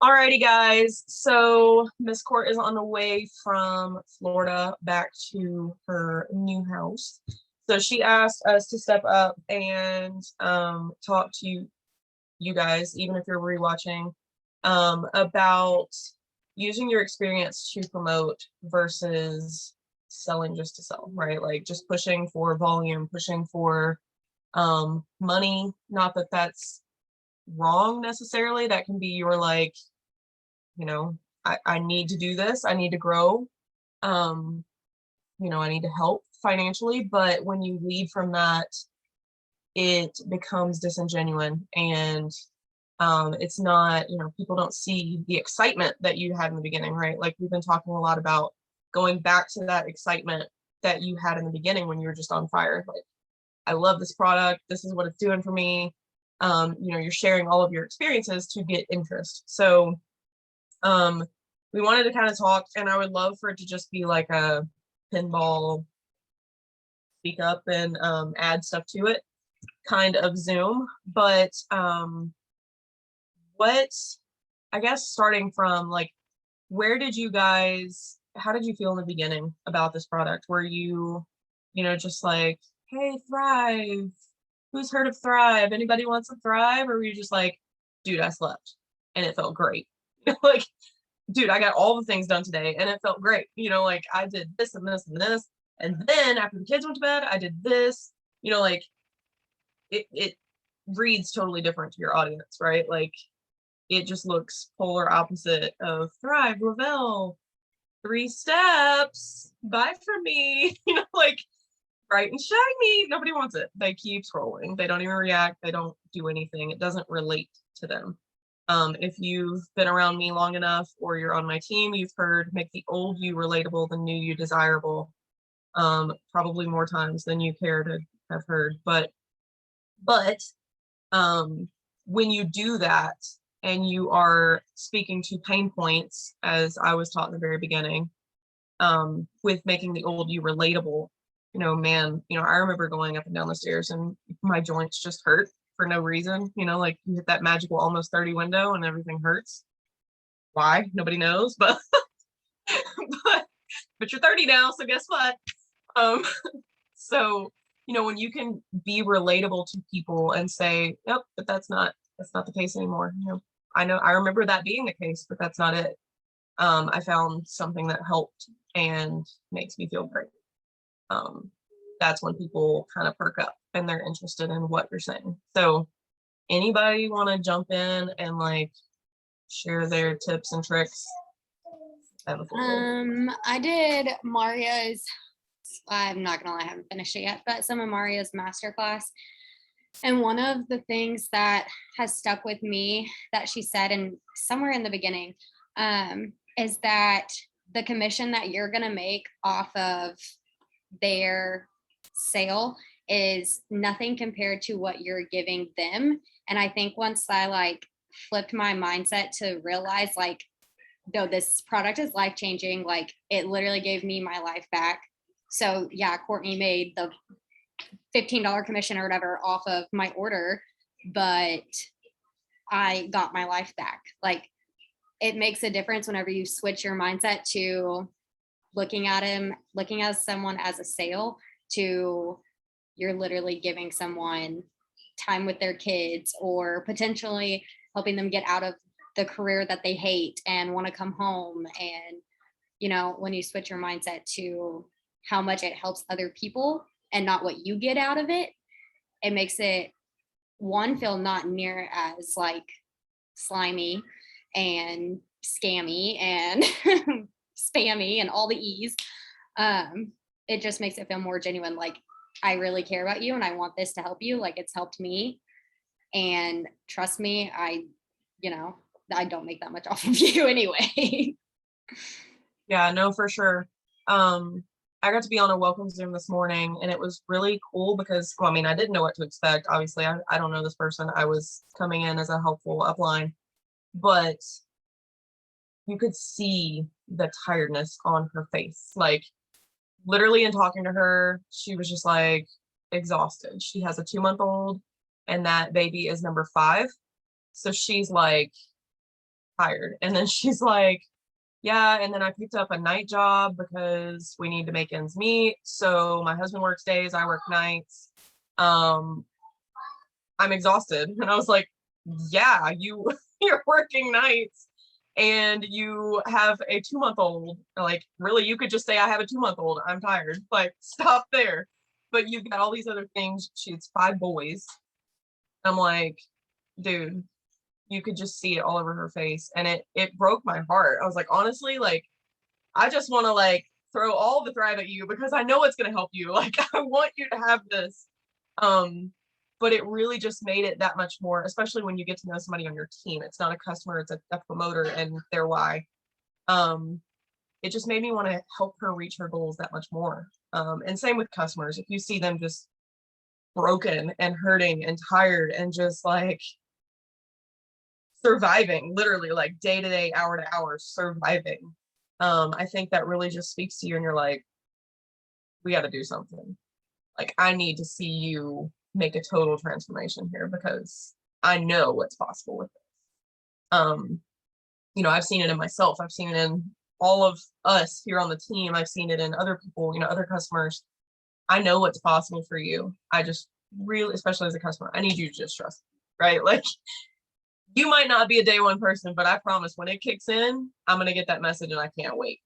Alrighty, guys. So Miss Court is on the way from Florida back to her new house. So she asked us to step up and talk to you guys, even if you're rewatching, about using your experience to promote versus selling just to sell, right? Like just pushing for volume, pushing for money. Not that that's wrong necessarily. That can be your like, I need to do this, I need to grow, I need to help financially. But when you lead from that, it becomes disingenuous, and it's not, people don't see the excitement that you had in the beginning, right? Like we've been talking a lot about going back to that excitement that you had in the beginning when you were just on fire. Like, I love this product, this is what it's doing for me. You're sharing all of your experiences to get interest. So we wanted to kind of talk, and I would love for it to just be like a pinball speak up and add stuff to it kind of Zoom. But what, I guess starting from like, how did you feel in the beginning about this product? Were you, just like, hey, Thrive, who's heard of Thrive? Anybody wants to Thrive? Or were you just like, dude, I slept and it felt great? Like, dude, I got all the things done today and it felt great. Like I did this and this and this. And then after the kids went to bed, I did this, like it reads totally different to your audience, right? Like it just looks polar opposite of Thrive, Lavelle, 3 steps, buy from me, like bright and shiny. Nobody wants it. They keep scrolling. They don't even react. They don't do anything. It doesn't relate to them. If you've been around me long enough or you're on my team, you've heard make the old you relatable, the new you desirable, probably more times than you care to have heard. But when you do that and you are speaking to pain points, as I was taught in the very beginning, with making the old you relatable, I remember going up and down the stairs and my joints just hurt for no reason, like you hit that magical almost 30 window and everything hurts. Why? Nobody knows, but but you're 30 now, so guess what? So, when you can be relatable to people and say, yep, but that's not the case anymore. I remember that being the case, but that's not it. I found something that helped and makes me feel great. That's when people kind of perk up and they're interested in what you're saying. So anybody want to jump in and like share their tips and tricks? I did Maria's, I'm not gonna lie, I haven't finished it yet, but some of Maria's masterclass. And one of the things that has stuck with me that she said, and somewhere in the beginning, is that the commission that you're gonna make off of their sale is nothing compared to what you're giving them. And I think once I like flipped my mindset to realize like, no, this product is life-changing, like it literally gave me my life back. So yeah, Courtney made the $15 commission or whatever off of my order, but I got my life back. Like it makes a difference whenever you switch your mindset to looking at someone as a sale to you're literally giving someone time with their kids or potentially helping them get out of the career that they hate and want to come home. And when you switch your mindset to how much it helps other people and not what you get out of it, it makes it one feel not near as like slimy and scammy and spammy and all the E's. It just makes it feel more genuine. Like I really care about you and I want this to help you. Like it's helped me. And trust me, I don't make that much off of you anyway. Yeah, no, for sure. I got to be on a welcome Zoom this morning and it was really cool because, I didn't know what to expect. Obviously, I don't know this person. I was coming in as a helpful upline, but you could see the tiredness on her face. Like literally in talking to her, she was just like exhausted. She has a 2-month-old and that baby is number 5. So she's like tired. And then she's like, yeah, and then I picked up a night job because we need to make ends meet. So my husband works days, I work nights. I'm exhausted. And I was like, yeah, you're working nights and you have a 2-month-old. Like, really, you could just say I have a 2-month-old. I'm tired. Like, stop there. But you've got all these other things. She's 5 boys. I'm like, dude, you could just see it all over her face. And it broke my heart. I was like, honestly, like, I just want to like throw all the Thrive at you because I know it's going to help you. Like, I want you to have this. But it really just made it that much more, especially when you get to know somebody on your team. It's not a customer, it's a promoter and their why. It just made me want to help her reach her goals that much more. And same with customers. If you see them just broken and hurting and tired and just like surviving, literally like day to day, hour to hour surviving, I think that really just speaks to you and you're like, we got to do something. Like, I need to see you make a total transformation here because I know what's possible with this. You know, I've seen it in myself. I've seen it in all of us here on the team. I've seen it in other people, you know, other customers. I know what's possible for you. I just really, especially as a customer, I need you to just trust me, right? Like, you might not be a day one person, but I promise when it kicks in, I'm going to get that message and I can't wait.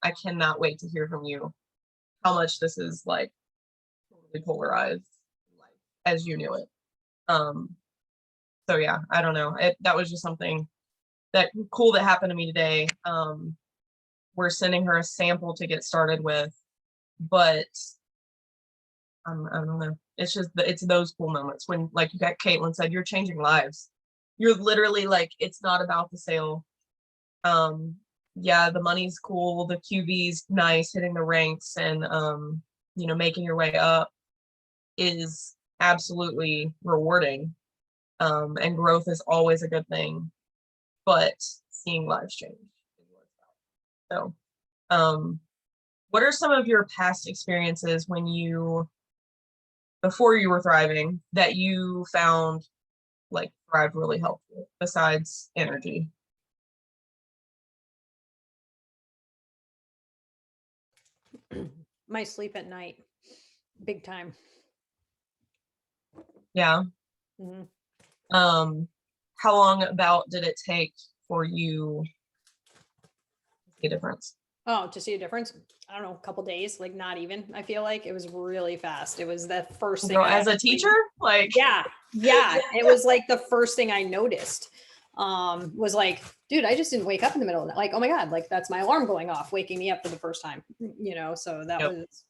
I cannot wait to hear from you how much this is like totally polarized life as you knew it. So yeah, I don't know. That was just something that cool that happened to me today. We're sending her a sample to get started with, but I don't know. It's just it's those cool moments when, like you got Caitlin said, you're changing lives. You're literally like, it's not about the sale. Yeah, the money's cool, the QV's nice, hitting the ranks and you know, making your way up is absolutely rewarding. And growth is always a good thing, but seeing lives change is what it's about. So what are some of your past experiences when before you were thriving that you found like Thrive really helpful besides energy? My sleep at night, big time. Yeah. hmm How long about did it take for you to see a difference? Oh, to see a difference? I don't know, a couple days, like not even. I feel like it was really fast. It was the first thing. Girl, as a teacher, like yeah, it was like the first thing I noticed. Was like, dude, I just didn't wake up in the middle of the night. Like, oh my god, like that's my alarm going off, waking me up for the first time. You know, so that Yep. was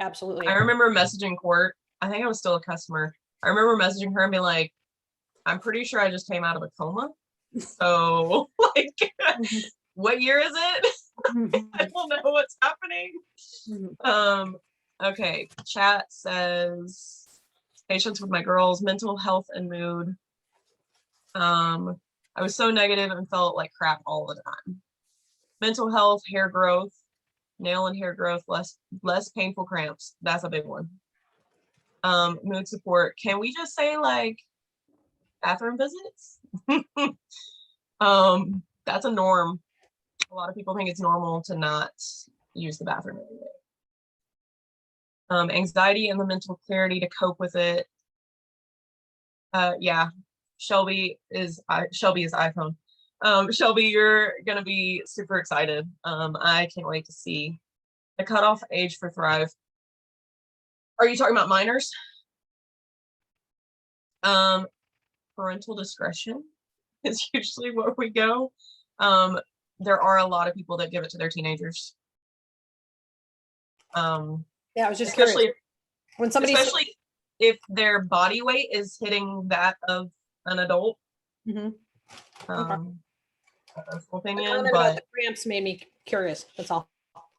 absolutely. I remember messaging Court. I think I was still a customer. I remember messaging her and being like, I'm pretty sure I just came out of a coma. So like, what year is it? I don't know what's happening. Okay, chat says patience with my girls, mental health and mood. I was so negative and felt like crap all the time. Mental health, hair growth, nail and hair growth, less painful cramps. That's a big one. Mood support. Can we just say like bathroom visits? That's a norm. A lot of people think it's normal to not use the bathroom every day. Anxiety and the mental clarity to cope with it. Yeah, Shelby is iPhone. Shelby, you're gonna be super excited. I can't wait to see the cutoff age for Thrive. Are you talking about minors? Parental discretion is usually where we go. There are a lot of people that give it to their teenagers. Yeah, I was just especially curious. When somebody especially if their body weight is hitting that of an adult. Mhm. Personal The opinion, comment about but the cramps made me curious. That's all.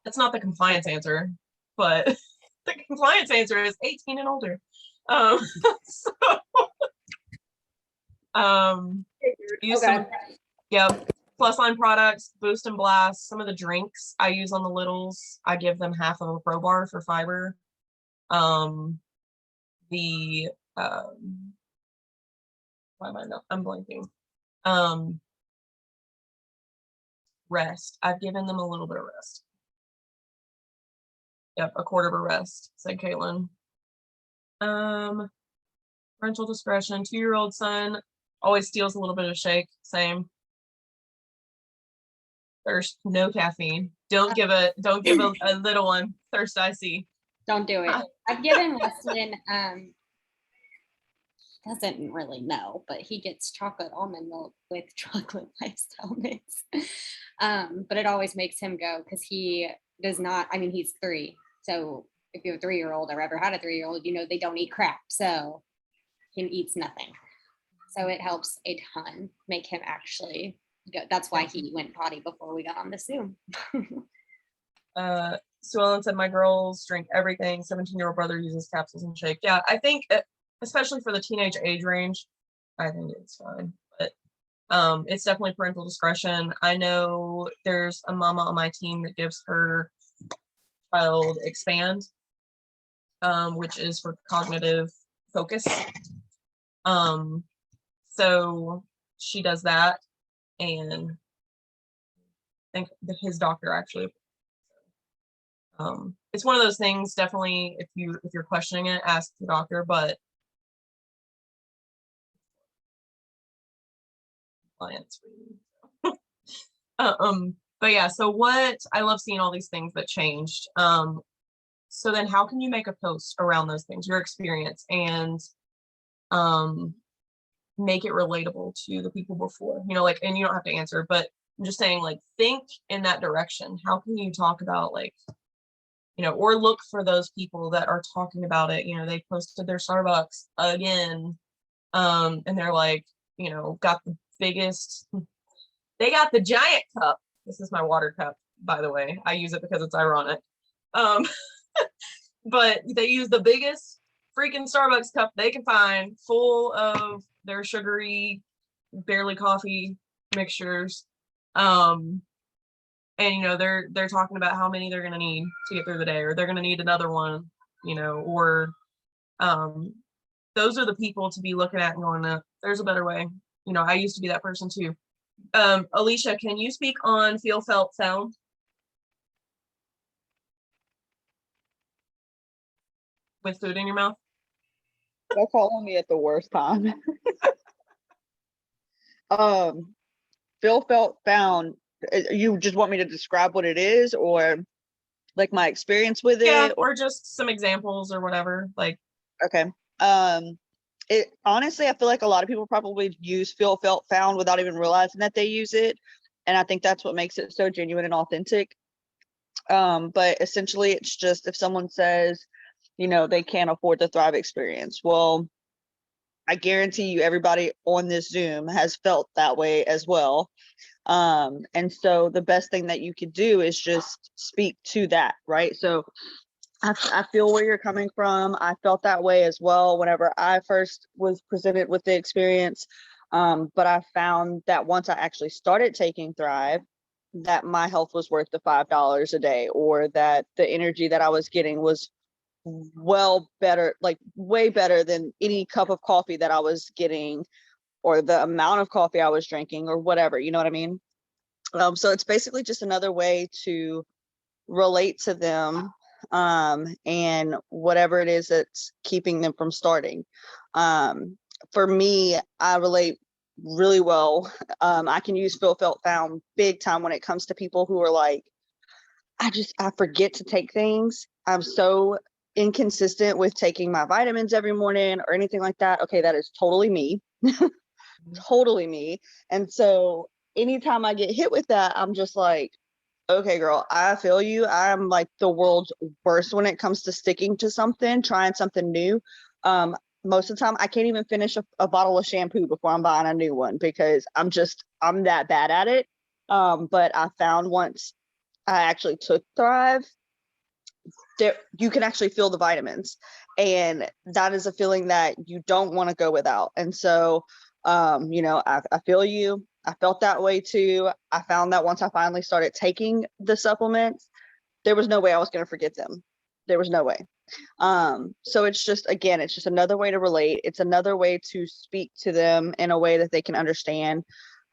that's not the compliance answer. But the compliance answer is 18 and older. So, use Okay. some, yep, Plus Line products, Boost and Blast. Some of the drinks I use on the littles, I give them half of a Pro Bar for fiber. The why am I not, I'm blanking. Rest. I've given them a little bit of rest. Yep, a quarter of a rest, said Caitlin. Parental discretion. 2-year-old son always steals a little bit of shake. Same. Thirst, no caffeine. Don't give a little one thirst IC. Don't do it. I've given Weston, doesn't really know, but he gets chocolate almond milk with chocolate lifestyle mix. But it always makes him go because he does not, I mean, he's 3. So if you have a 3-year-old or ever had a 3-year-old, you know, they don't eat crap. So he eats nothing. So it helps a ton make him actually go. That's why he went potty before we got on the Zoom. Sue Ellen said, my girls drink everything. 17-year-old brother uses capsules and shake. Yeah, I think especially for the teenage age range, I think it's fine. But it's definitely parental discretion. I know there's a mama on my team that gives her child Expand, which is for cognitive focus. So she does that, and I think his doctor actually. It's one of those things. Definitely, if you're questioning it, ask the doctor. But clients. But yeah. So what I love seeing all these things that changed. So then, how can you make a post around those things, your experience, and make it relatable to the people before? You know, like, and you don't have to answer, but I'm just saying, like, think in that direction. How can you talk about, like, you know, or look for those people that are talking about it. You know, they posted their Starbucks again, and they're like, you know, got the biggest, they got the giant cup. This is my water cup, by the way. I use it because it's ironic. But they use the biggest freaking Starbucks cup they can find, full of their sugary, barely coffee mixtures. And you know, they're talking about how many they're gonna need to get through the day, or they're gonna need another one, you know, or those are the people to be looking at and going, there's a better way. You know, I used to be that person too. Alicia, can you speak on feel, felt, sound? With food in your mouth? They're calling me at the worst time. Feel, felt, found. You just want me to describe what it is, or like my experience with Yeah, it? or just some examples or whatever. Like, Okay. It honestly, I feel like a lot of people probably use feel, felt, found without even realizing that they use it. And I think that's what makes it so genuine and authentic. But essentially it's just if someone says, you know, they can't afford the Thrive experience. Well, I guarantee you everybody on this Zoom has felt that way as well. And so the best thing that you could do is just speak to that, right? So I feel where you're coming from. I felt that way as well whenever I first was presented with the experience. But I found that once I actually started taking Thrive, that my health was worth the $5 a day, or that the energy that I was getting was well better, like way better than any cup of coffee that I was getting, or the amount of coffee I was drinking, or whatever, you know what I mean? So it's basically just another way to relate to them, and whatever it is that's keeping them from starting. For me, I relate really well. I can use feel, felt, found big time when it comes to people who are like, I forget to take things. I'm so inconsistent with taking my vitamins every morning or anything like that. Okay, that is totally me. Totally me. And so anytime I get hit with that, I'm just like, okay, girl, I feel you. I'm like the world's worst when it comes to sticking to something, trying something new. Most of the time I can't even finish a bottle of shampoo before I'm buying a new one, because I'm that bad at it. But I found once I actually took Thrive, there you can actually feel the vitamins, and that is a feeling that you don't want to go without. And so you know, I feel you. I felt that way too. I found that once I finally started taking the supplements, there was no way I was going to forget them. There was no way. So it's just, again, it's just another way to relate. It's another way to speak to them in a way that they can understand.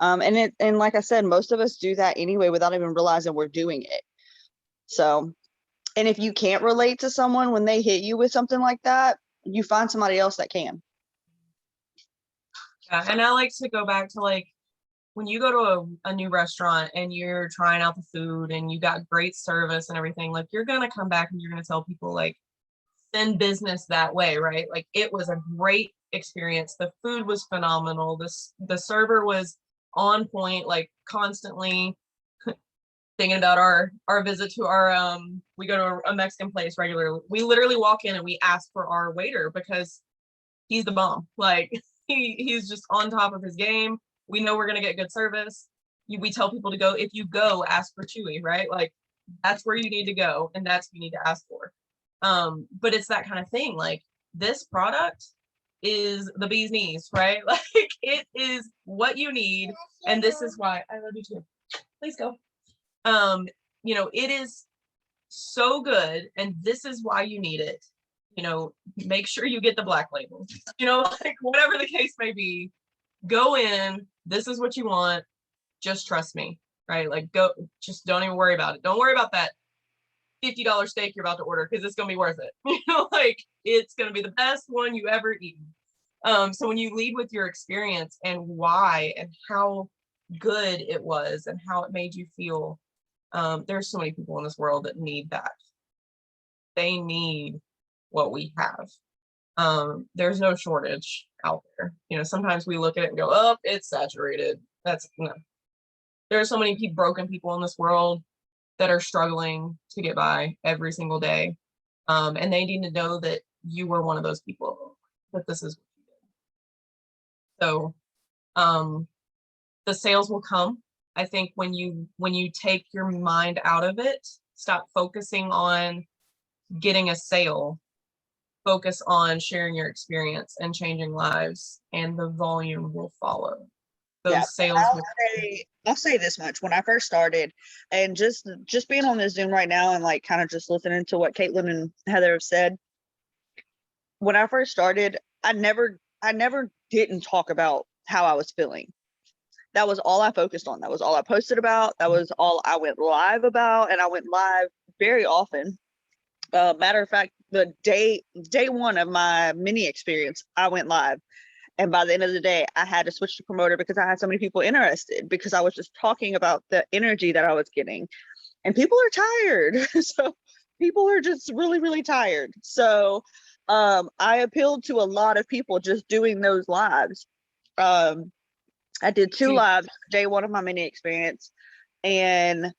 And like I said, most of us do that anyway without even realizing we're doing it. So, and if you can't relate to someone when they hit you with something like that, you find somebody else that can. Yeah, and I like to go back to like when you go to a new restaurant and you're trying out the food and you got great service and everything, like you're gonna come back and you're gonna tell people like send business that way, right? Like it was a great experience. The food was phenomenal. The server was on point, like constantly thinking about our visit to our we go to a Mexican place regularly. We literally walk in and we ask for our waiter because he's the bomb. Like he's just on top of his game. We know we're gonna get good service. We tell people to go, if you go, ask for Chewy, right? Like that's where you need to go and that's what you need to ask for. But it's that kind of thing. Like this product is the bee's knees, right? Like it is what you need. And this is why I love you too. Please go. You know, it is so good, and this is why you need it. You know, make sure you get the black label, you know, like whatever the case may be, go in, this is what you want, just trust me, right? Like go, just don't even worry about it. Don't worry about that $50 steak you're about to order because it's gonna be worth it. You know, like it's gonna be the best one you ever eat. So when you lead with your experience and why and how good it was and how it made you feel, there's so many people in this world that need that. They need what we have. There's no shortage out there. You know, sometimes we look at it and go, oh, it's saturated. That's no. There are so many broken people in this world that are struggling to get by every single day. And they need to know that you were one of those people, that this is what you did. So the sales will come. I think when you take your mind out of it, stop focusing on getting a sale, focus on sharing your experience and changing lives, and the volume will follow. Those sales will I'll say this much. When I first started, and just being on this Zoom right now and like kind of just listening to what Caitlin and Heather have said, when I first started, I never didn't talk about how I was feeling. That was all I focused on. That was all I posted about. That was all I went live about. And I went live very often. Matter of fact, the day one of my mini experience, I went live. And by the end of the day, I had to switch to promoter because I had so many people interested, because I was just talking about the energy that I was getting. And people are tired. So people are just really, really tired. So I appealed to a lot of people just doing those lives. I did 2 lives day one of my mini experience, and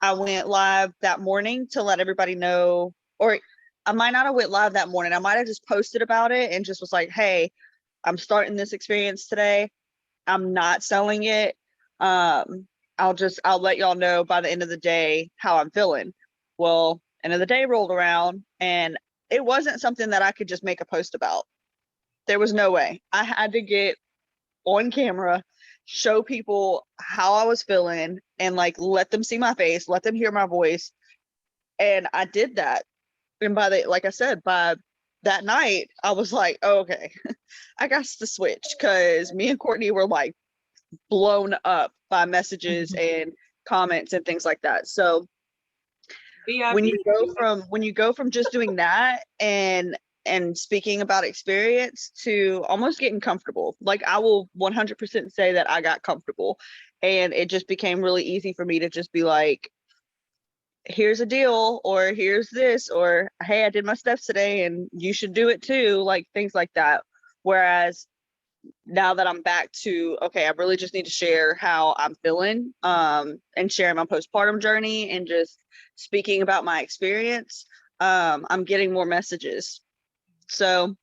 I went live that morning to let everybody know, or I might not have went live that morning. I might have just posted about it and just was like, hey, I'm starting this experience today. I'm not selling it. I'll let y'all know by the end of the day how I'm feeling. Well, end of the day rolled around and it wasn't something that I could just make a post about. There was no way. I had to get on camera, show people how I was feeling, and like let them see my face, let them hear my voice. And I did that. And like I said, by that night, I was like, oh, okay, I got to switch, because me and Courtney were like blown up by messages and comments and things like that. So when you go from just doing that and speaking about experience to almost getting comfortable, like I will 100% say that I got comfortable, and it just became really easy for me to just be like, here's a deal, or here's this, or hey, I did my steps today and you should do it too, like things like that. Whereas now that I'm back to, okay, I really just need to share how I'm feeling, and sharing my postpartum journey and just speaking about my experience, I'm getting more messages. So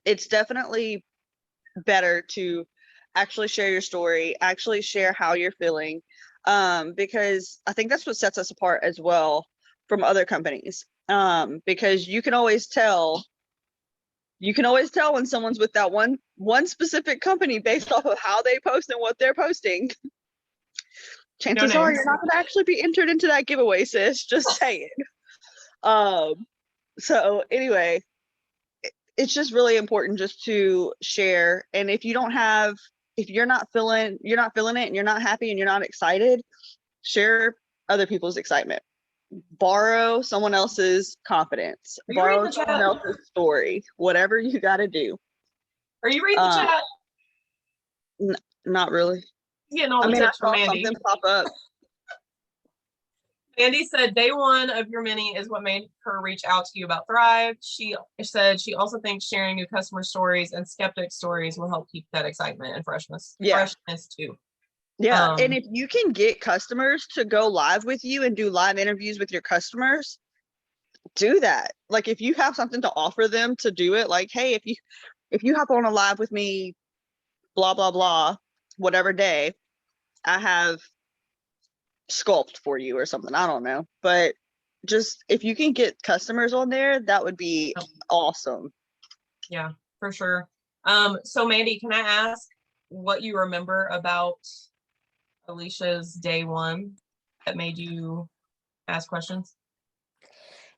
it's definitely better to actually share your story, actually share how you're feeling, because I think that's what sets us apart as well from other companies, because you can always tell when someone's with that one specific company based off of how they post and what they're posting. Chances are you're not going to actually be entered into that giveaway, sis. Just saying. So anyway, it's just really important just to share. And if you're not feeling it and you're not happy and you're not excited, share other people's excitement. Borrow someone else's confidence. Are you reading Borrow the someone chat? else's story. Whatever you got to do. Are you reading the Um, chat? Not really. Getting all I the mean, I tips from saw Mandy. something pop up. Mandy said day one of your mini is what made her reach out to you about Thrive. She said she also thinks sharing new customer stories and skeptic stories will help keep that excitement and freshness too. Yeah. And if you can get customers to go live with you and do live interviews with your customers, do that. Like if you have something to offer them to do it, like, hey, if you hop on a live with me, blah, blah, blah, whatever day, I have sculpt for you or something. I don't know. But just if you can get customers on there, that would be awesome. Yeah, for sure. So Mandy, can I ask what you remember about Alicia's day one that made you ask questions?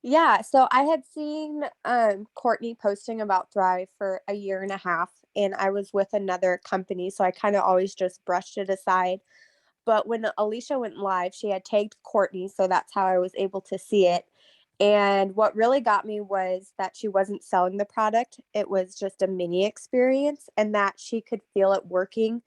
Yeah, so I had seen Courtney posting about Thrive for a year and a half, and I was with another company, so I kind of always just brushed it aside. But when Alicia went live, she had tagged Courtney, so that's how I was able to see it. And what really got me was that she wasn't selling the product, it was just a mini experience, and that she could feel it working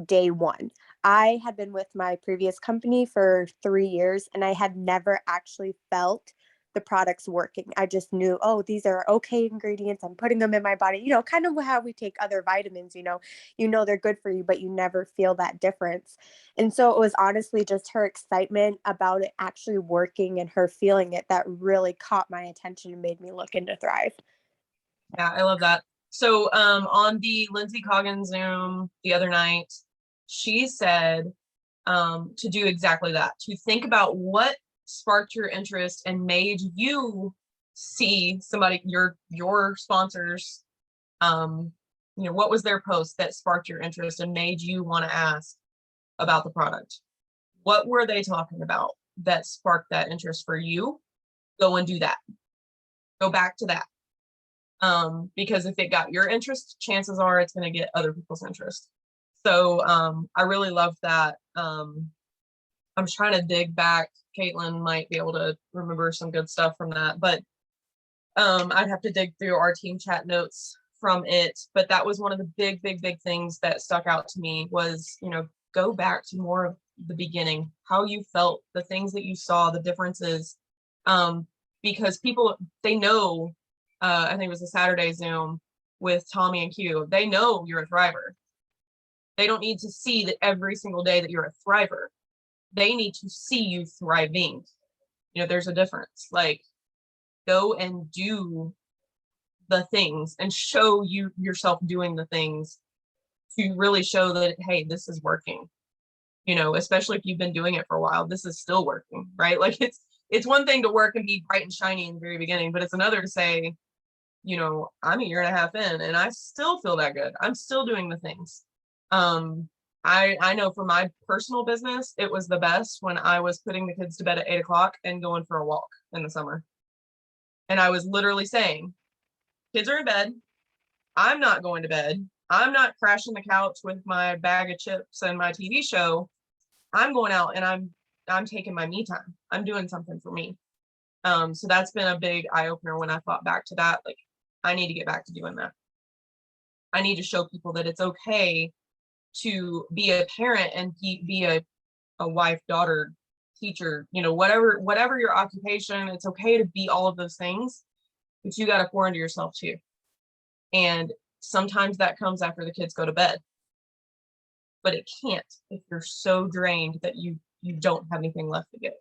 day one. I had been with my previous company for 3 years, and I had never actually felt the products working. I just knew, oh, these are okay ingredients. I'm putting them in my body. Kind of how we take other vitamins, they're good for you, but you never feel that difference. And so it was honestly just her excitement about it actually working and her feeling it that really caught my attention and made me look into Thrive. Yeah, I love that. So on the Lindsay Coggins Zoom the other night, she said to do exactly that, to think about what sparked your interest and made you see somebody, your sponsors, what was their post that sparked your interest and made you want to ask about the product? What were they talking about that sparked that interest for you? Go and do that. Go back to that. Because if it got your interest, chances are it's going to get other people's interest. So I really love that. I'm trying to dig back. Caitlin might be able to remember some good stuff from that, but I'd have to dig through our team chat notes from it. But that was one of the big things that stuck out to me was, go back to more of the beginning, how you felt, the things that you saw, the differences, because people, they know, I think it was a Saturday Zoom with Tommy and Q, they know you're a thriver. They don't need to see that every single day that you're a thriver. They need to see you thriving. There's a difference. Like, go and do the things and show yourself doing the things to really show that, hey, this is working. Especially if you've been doing it for a while, this is still working, right? Like it's one thing to work and be bright and shiny in the very beginning, but it's another to say, I'm a year and a half in and I still feel that good. I'm still doing the things. I know for my personal business, it was the best when I was putting the kids to bed at 8 o'clock and going for a walk in the summer. And I was literally saying, kids are in bed. I'm not going to bed. I'm not crashing the couch with my bag of chips and my TV show. I'm going out and I'm taking my me time. I'm doing something for me. So that's been a big eye opener when I thought back to that. Like, I need to get back to doing that. I need to show people that it's okay to be a parent and be a wife, daughter, teacher, whatever your occupation, it's okay to be all of those things, but you got to pour into yourself too. And sometimes that comes after the kids go to bed, but it can't if you're so drained that you don't have anything left to give.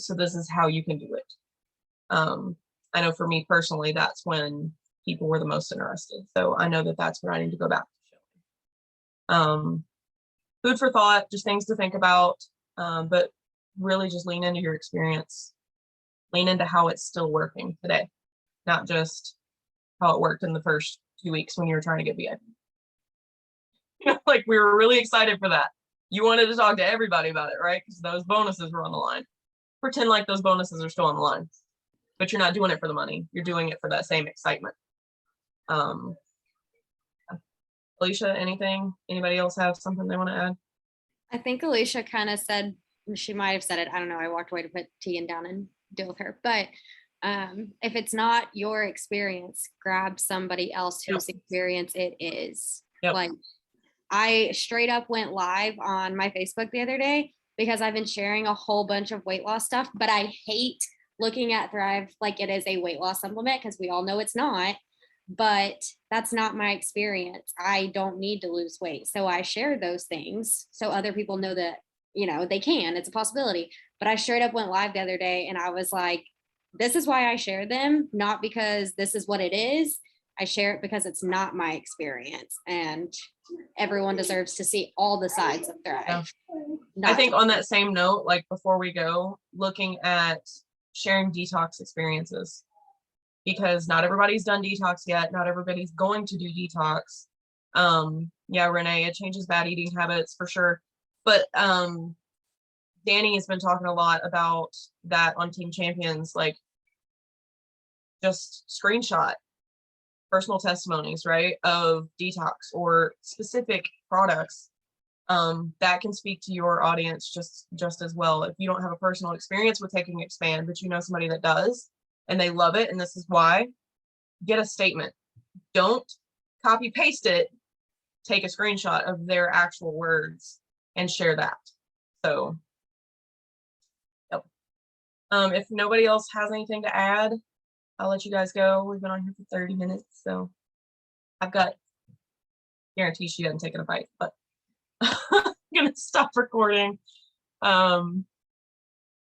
So this is how you can do it. I know for me personally, that's when people were the most interested. So I know that that's what I need to go back to showing. Food for thought, just things to think about, but really just lean into your experience, lean into how it's still working today, not just how it worked in the first 2 weeks when you were trying to get VIP. Like, we were really excited for that. You wanted to talk to everybody about it, right? Because those bonuses were on the line. Pretend like those bonuses are still on the line. but you're not doing it for the money. You're doing it for that same excitement. Alicia, anything? Anybody else have something they want to add? I think Alicia kind of said, she might have said it. I don't know. I walked away to put Tegan down and deal with her. But if it's not your experience, grab somebody else whose experience it is. Yep. Like, I straight up went live on my Facebook the other day because I've been sharing a whole bunch of weight loss stuff, but I hate looking at Thrive like it is a weight loss supplement because we all know it's not. But that's not my experience. I don't need to lose weight. So I share those things so other people know that, you know, they can, it's a possibility. But I straight up went live the other day and I was like, this is why I share them, not because this is what it is. I share it because it's not my experience, and everyone deserves to see all the sides of Thrive. Yeah. Not I think just- on that same note, like before we go, looking at sharing detox experiences, because not everybody's done detox yet. Not everybody's going to do detox. Yeah, Renee, it changes bad eating habits for sure. But Danny has been talking a lot about that on Team Champions, like just screenshot personal testimonies, right, of detox or specific products that can speak to your audience just as well. If you don't have a personal experience with taking Expand, but you know somebody that does and they love it and this is why, get a statement. Don't copy paste it, take a screenshot of their actual words and share that. So yep. If nobody else has anything to add, I'll let you guys go. We've been on here for 30 minutes, so I've got guarantee she hasn't taken a bite, but I'm gonna stop recording.